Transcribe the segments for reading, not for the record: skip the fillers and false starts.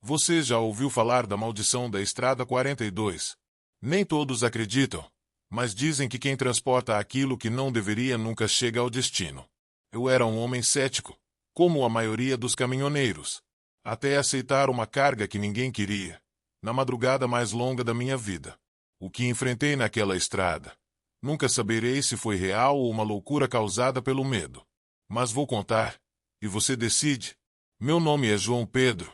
Você já ouviu falar da maldição da Estrada 42? Nem todos acreditam, mas dizem que quem transporta aquilo que não deveria nunca chega ao destino. Eu era um homem cético, como a maioria dos caminhoneiros, até aceitar uma carga que ninguém queria, na madrugada mais longa da minha vida. O que enfrentei naquela estrada, nunca saberei se foi real ou uma loucura causada pelo medo. Mas vou contar, e você decide. Meu nome é João Pedro,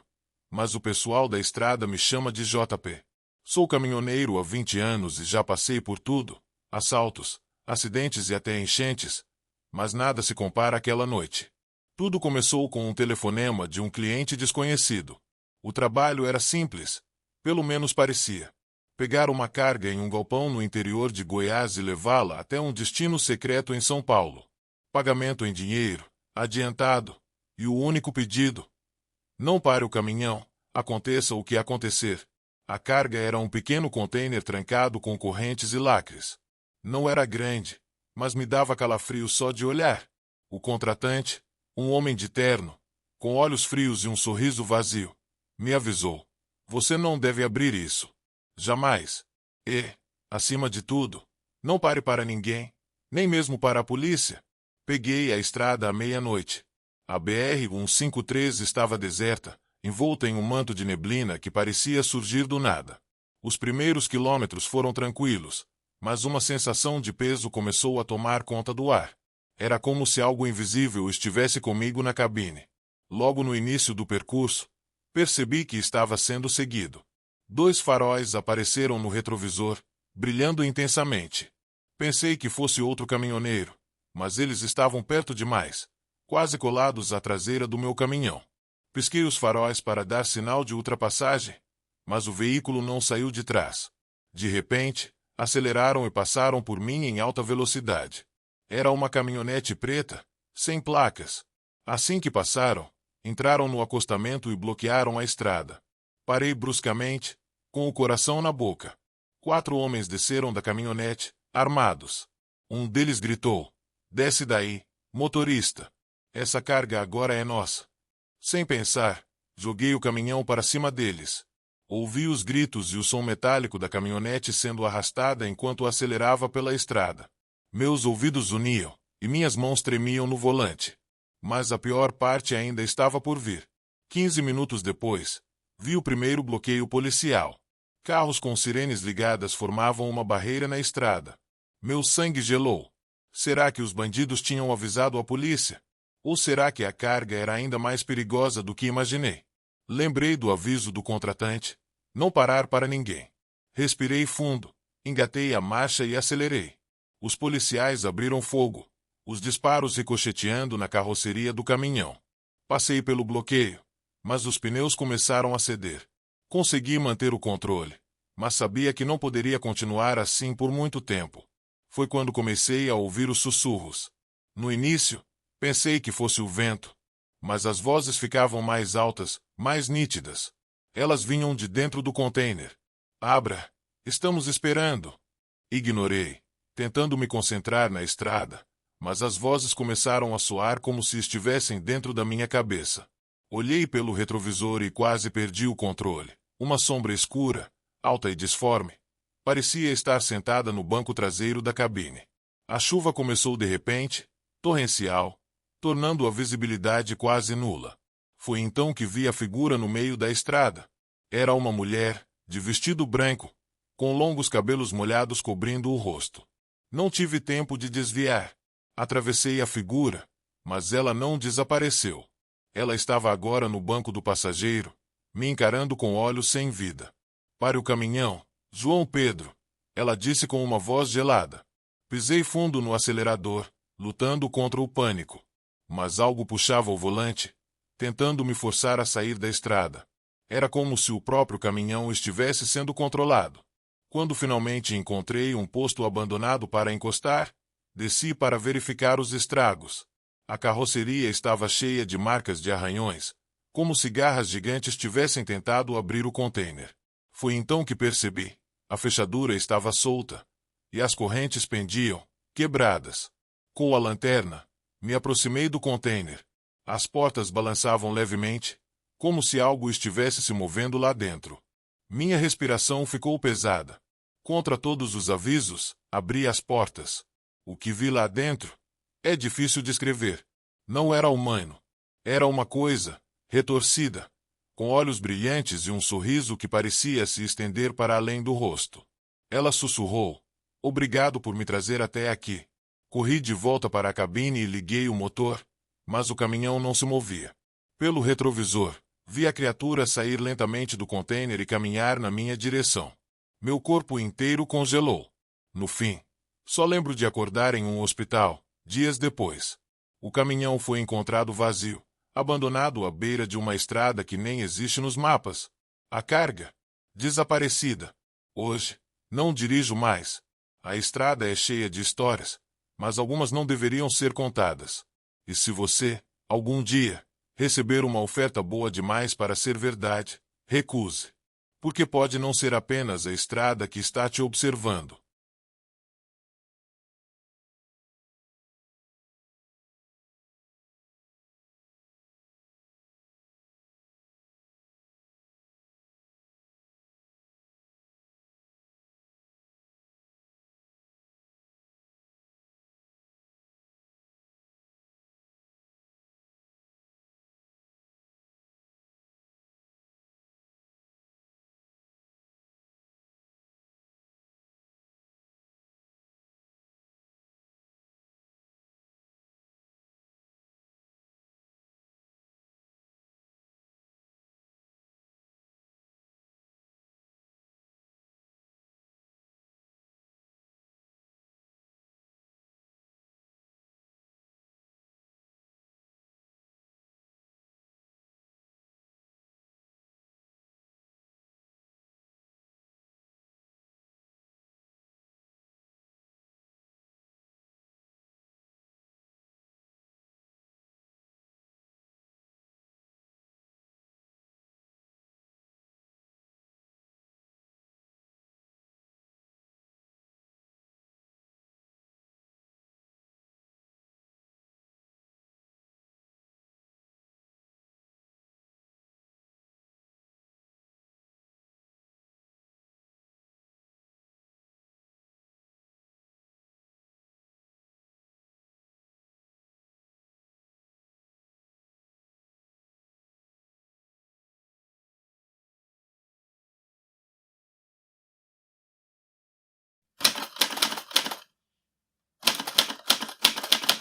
mas o pessoal da estrada me chama de JP. Sou caminhoneiro há 20 anos e já passei por tudo: assaltos, acidentes e até enchentes, mas nada se compara àquela noite. Tudo começou com um telefonema de um cliente desconhecido. O trabalho era simples, pelo menos parecia. Pegar uma carga em um galpão no interior de Goiás e levá-la até um destino secreto em São Paulo. Pagamento em dinheiro, adiantado, e o único pedido: não pare o caminhão, aconteça o que acontecer. A carga era um pequeno container trancado com correntes e lacres. Não era grande, mas me dava calafrio só de olhar. O contratante, um homem de terno, com olhos frios e um sorriso vazio, me avisou: você não deve abrir isso. Jamais. E, acima de tudo, não pare para ninguém, nem mesmo para a polícia. Peguei a estrada à meia-noite. A BR-153 estava deserta, envolta em um manto de neblina que parecia surgir do nada. Os primeiros quilômetros foram tranquilos, mas uma sensação de peso começou a tomar conta do ar. Era como se algo invisível estivesse comigo na cabine. Logo no início do percurso, percebi que estava sendo seguido. 2 faróis apareceram no retrovisor, brilhando intensamente. Pensei que fosse outro caminhoneiro, mas eles estavam perto demais, quase colados à traseira do meu caminhão. Pisquei os faróis para dar sinal de ultrapassagem, mas o veículo não saiu de trás. De repente, aceleraram e passaram por mim em alta velocidade. Era uma caminhonete preta, sem placas. Assim que passaram, entraram no acostamento e bloquearam a estrada. Parei bruscamente, com o coração na boca. 4 homens desceram da caminhonete, armados. Um deles gritou: desce daí, motorista. Essa carga agora é nossa. Sem pensar, joguei o caminhão para cima deles. Ouvi os gritos e o som metálico da caminhonete sendo arrastada enquanto acelerava pela estrada. Meus ouvidos uniam, e minhas mãos tremiam no volante. Mas a pior parte ainda estava por vir. 15 minutos depois, vi o primeiro bloqueio policial. Carros com sirenes ligadas formavam uma barreira na estrada. Meu sangue gelou. Será que os bandidos tinham avisado a polícia? Ou será que a carga era ainda mais perigosa do que imaginei? Lembrei do aviso do contratante: não parar para ninguém. Respirei fundo, engatei a marcha e acelerei. Os policiais abriram fogo, os disparos ricocheteando na carroceria do caminhão. Passei pelo bloqueio, mas os pneus começaram a ceder. Consegui manter o controle, mas sabia que não poderia continuar assim por muito tempo. Foi quando comecei a ouvir os sussurros. No início, pensei que fosse o vento, mas as vozes ficavam mais altas, mais nítidas. Elas vinham de dentro do container. Abra, estamos esperando. Ignorei, tentando me concentrar na estrada, mas as vozes começaram a soar como se estivessem dentro da minha cabeça. Olhei pelo retrovisor e quase perdi o controle. Uma sombra escura, alta e disforme, parecia estar sentada no banco traseiro da cabine. A chuva começou de repente, torrencial, tornando a visibilidade quase nula. Foi então que vi a figura no meio da estrada. Era uma mulher, de vestido branco, com longos cabelos molhados cobrindo o rosto. Não tive tempo de desviar. Atravessei a figura, mas ela não desapareceu. Ela estava agora no banco do passageiro, me encarando com olhos sem vida. Pare o caminhão, João Pedro, ela disse com uma voz gelada. Pisei fundo no acelerador, lutando contra o pânico. Mas algo puxava o volante, tentando me forçar a sair da estrada. Era como se o próprio caminhão estivesse sendo controlado. Quando finalmente encontrei um posto abandonado para encostar, desci para verificar os estragos. A carroceria estava cheia de marcas de arranhões, como se garras gigantes tivessem tentado abrir o container. Foi então que percebi: a fechadura estava solta, e as correntes pendiam, quebradas. Com a lanterna, me aproximei do container. As portas balançavam levemente, como se algo estivesse se movendo lá dentro. Minha respiração ficou pesada. Contra todos os avisos, abri as portas. O que vi lá dentro é difícil descrever. Não era humano. Era uma coisa retorcida, com olhos brilhantes e um sorriso que parecia se estender para além do rosto. Ela sussurrou: "Obrigado por me trazer até aqui." Corri de volta para a cabine e liguei o motor, mas o caminhão não se movia. Pelo retrovisor, vi a criatura sair lentamente do container e caminhar na minha direção. Meu corpo inteiro congelou. No fim, só lembro de acordar em um hospital, dias depois. O caminhão foi encontrado vazio, abandonado à beira de uma estrada que nem existe nos mapas. A carga, desaparecida. Hoje, não dirijo mais. A estrada é cheia de histórias, mas algumas não deveriam ser contadas. E se você, algum dia, receber uma oferta boa demais para ser verdade, recuse. Porque pode não ser apenas a estrada que está te observando.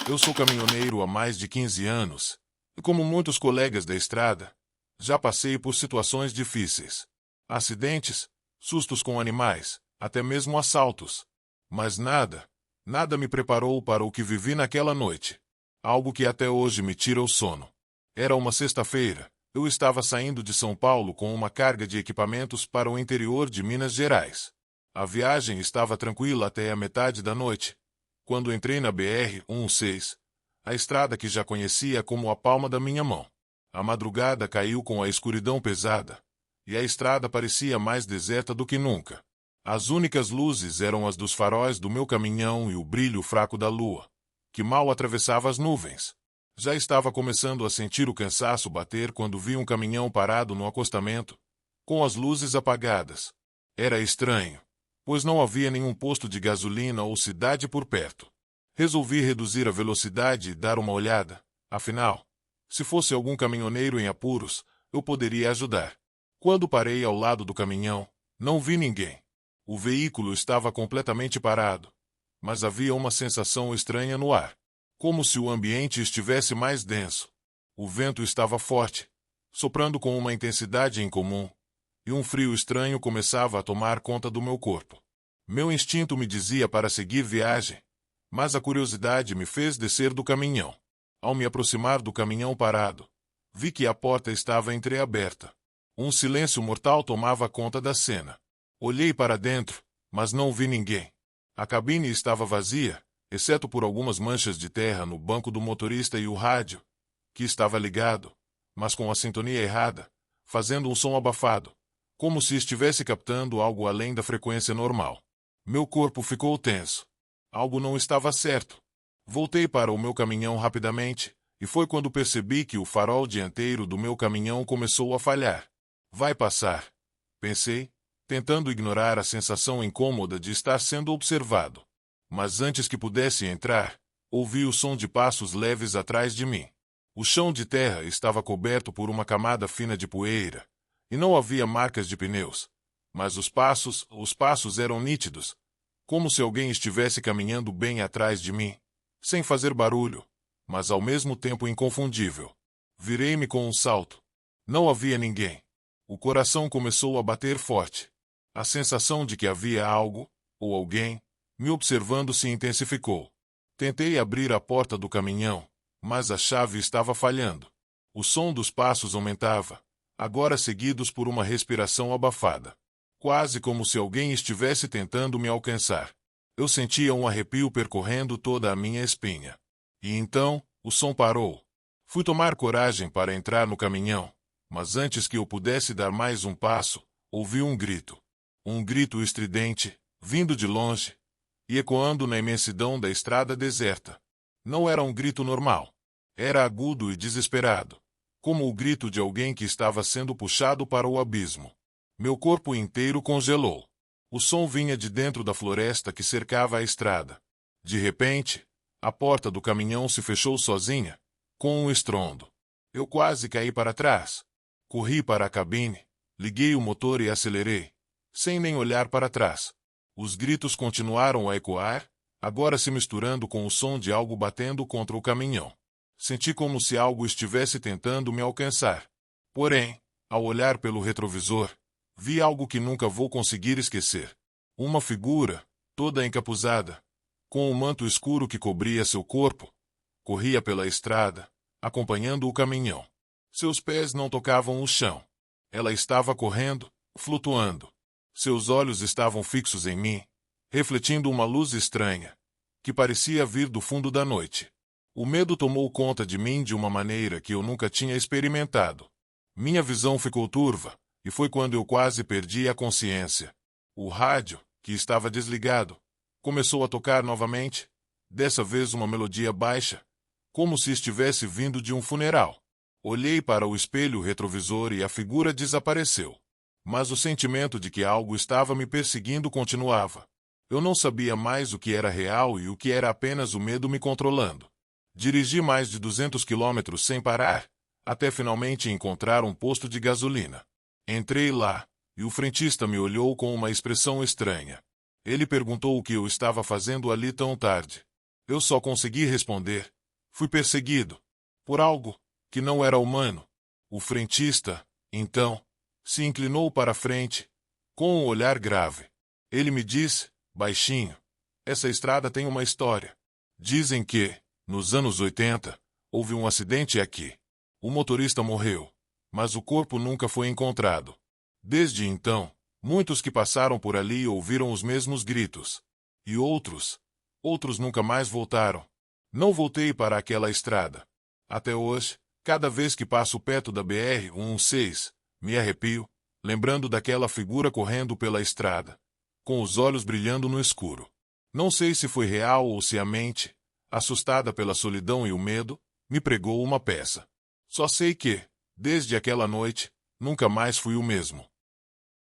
Eu sou caminhoneiro há mais de 15 anos, e como muitos colegas da estrada, já passei por situações difíceis. Acidentes, sustos com animais, até mesmo assaltos. Mas nada me preparou para o que vivi naquela noite. Algo que até hoje me tira o sono. Era uma sexta-feira. Eu estava saindo de São Paulo com uma carga de equipamentos para o interior de Minas Gerais. A viagem estava tranquila até a metade da noite, quando entrei na BR-16, a estrada que já conhecia como a palma da minha mão. A madrugada caiu com a escuridão pesada, e a estrada parecia mais deserta do que nunca. As únicas luzes eram as dos faróis do meu caminhão e o brilho fraco da lua, que mal atravessava as nuvens. Já estava começando a sentir o cansaço bater quando vi um caminhão parado no acostamento, com as luzes apagadas. Era estranho, pois não havia nenhum posto de gasolina ou cidade por perto. Resolvi reduzir a velocidade e dar uma olhada. Afinal, se fosse algum caminhoneiro em apuros, eu poderia ajudar. Quando parei ao lado do caminhão, não vi ninguém. O veículo estava completamente parado, mas havia uma sensação estranha no ar, como se o ambiente estivesse mais denso. O vento estava forte, soprando com uma intensidade incomum, e um frio estranho começava a tomar conta do meu corpo. Meu instinto me dizia para seguir viagem, mas a curiosidade me fez descer do caminhão. Ao me aproximar do caminhão parado, vi que a porta estava entreaberta. Um silêncio mortal tomava conta da cena. Olhei para dentro, mas não vi ninguém. A cabine estava vazia, exceto por algumas manchas de terra no banco do motorista e o rádio, que estava ligado, mas com a sintonia errada, fazendo um som abafado, como se estivesse captando algo além da frequência normal. Meu corpo ficou tenso. Algo não estava certo. Voltei para o meu caminhão rapidamente e foi quando percebi que o farol dianteiro do meu caminhão começou a falhar. Vai passar, pensei, tentando ignorar a sensação incômoda de estar sendo observado. Mas antes que pudesse entrar, ouvi o som de passos leves atrás de mim. O chão de terra estava coberto por uma camada fina de poeira, e não havia marcas de pneus. Mas os passos eram nítidos, como se alguém estivesse caminhando bem atrás de mim, sem fazer barulho, mas ao mesmo tempo inconfundível. Virei-me com um salto. Não havia ninguém. O coração começou a bater forte. A sensação de que havia algo, ou alguém, me observando se intensificou. Tentei abrir a porta do caminhão, mas a chave estava falhando. O som dos passos aumentava, agora seguidos por uma respiração abafada. Quase como se alguém estivesse tentando me alcançar. Eu sentia um arrepio percorrendo toda a minha espinha. E então, o som parou. Fui tomar coragem para entrar no caminhão, mas antes que eu pudesse dar mais um passo, ouvi um grito. Um grito estridente, vindo de longe, e ecoando na imensidão da estrada deserta. Não era um grito normal. Era agudo e desesperado, como o grito de alguém que estava sendo puxado para o abismo. Meu corpo inteiro congelou. O som vinha de dentro da floresta que cercava a estrada. De repente, a porta do caminhão se fechou sozinha, com um estrondo. Eu quase caí para trás. Corri para a cabine, liguei o motor e acelerei, sem nem olhar para trás. Os gritos continuaram a ecoar, agora se misturando com o som de algo batendo contra o caminhão. Senti como se algo estivesse tentando me alcançar. Porém, ao olhar pelo retrovisor, vi algo que nunca vou conseguir esquecer. Uma figura, toda encapuzada, com um manto escuro que cobria seu corpo, corria pela estrada, acompanhando o caminhão. Seus pés não tocavam o chão. Ela estava correndo, flutuando. Seus olhos estavam fixos em mim, refletindo uma luz estranha, que parecia vir do fundo da noite. O medo tomou conta de mim de uma maneira que eu nunca tinha experimentado. Minha visão ficou turva, e foi quando eu quase perdi a consciência. O rádio, que estava desligado, começou a tocar novamente, dessa vez uma melodia baixa, como se estivesse vindo de um funeral. Olhei para o espelho retrovisor e a figura desapareceu. Mas o sentimento de que algo estava me perseguindo continuava. Eu não sabia mais o que era real e o que era apenas o medo me controlando. Dirigi mais de 200 quilômetros sem parar, até finalmente encontrar um posto de gasolina. Entrei lá, e o frentista me olhou com uma expressão estranha. Ele perguntou o que eu estava fazendo ali tão tarde. Eu só consegui responder: fui perseguido por algo que não era humano. O frentista, então, se inclinou para a frente, com um olhar grave. Ele me disse, baixinho: essa estrada tem uma história. Dizem que, nos anos 80, houve um acidente aqui. O motorista morreu, mas o corpo nunca foi encontrado. Desde então, muitos que passaram por ali ouviram os mesmos gritos. E outros nunca mais voltaram. Não voltei para aquela estrada. Até hoje, cada vez que passo perto da BR-116, me arrepio, lembrando daquela figura correndo pela estrada, com os olhos brilhando no escuro. Não sei se foi real ou se a mente, assustada pela solidão e o medo, me pregou uma peça. Só sei que, desde aquela noite, nunca mais fui o mesmo.